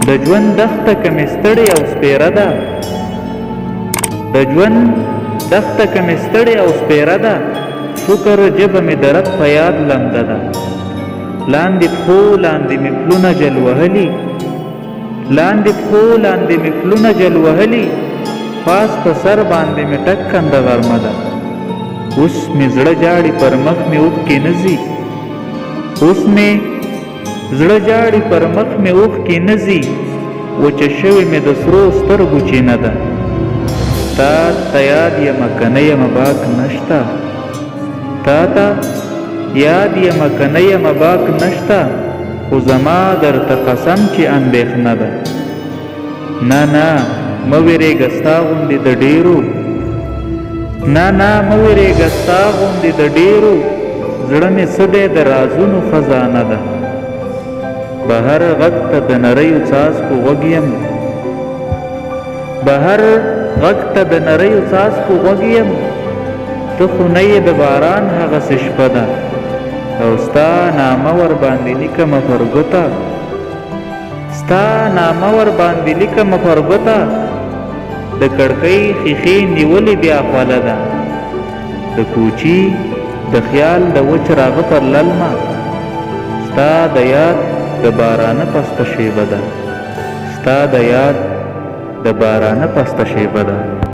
د ژوند دښته که مې ستړې او سپېره ده، د ژوند دښته که مې ستړې او سپېره ده، شکر ژبه مې د رب په یاد لمده ده. لاندې پښو لاندې مې پلونه جل وهلي، لاندې پښو لاندې مې پلونه جل وهلي، پاس په سر باندې مې ټکنده غرمه ده. اوس مې زړه جاړي پر مخ مې اوښکې نه ځي، اوس مې زړه جاړي پر مخ مې اوښکې نه ځي، وچه شوې مې د سرو سترګو چینه ده. تا ته یاد یمه که نه یمه باک نشته، تا ته یاد یمه که نه یمه باک نشته، خو زما درته قسم چې اندېښنه ده. نه نه مه وېرېږه ستا غوندې د ډېرو، نه نه مه وېرېږه ستا غوندې د ډېرو، زړه مې څه دی د رازونو خزانه ده. بهر غږ ته د نریو څاڅکو غوږ یم، بهر غږ ته د نریو څاڅکو غوږ یم، ته خو نه یې د باران هغسې شپه ده. او ستا نامه ورباندې لیکمه پر ګوته، ستا نامه ورباندې لیکمه پر ګوته، د کړکۍ ښیښې نیولې بیا خوله ده. د کوچي د خیال د وچ راغه پر للمه، ستا د یاد د بارانه پسته شیبه ده، ستا د یاد د بارانه پسته شیبه ده.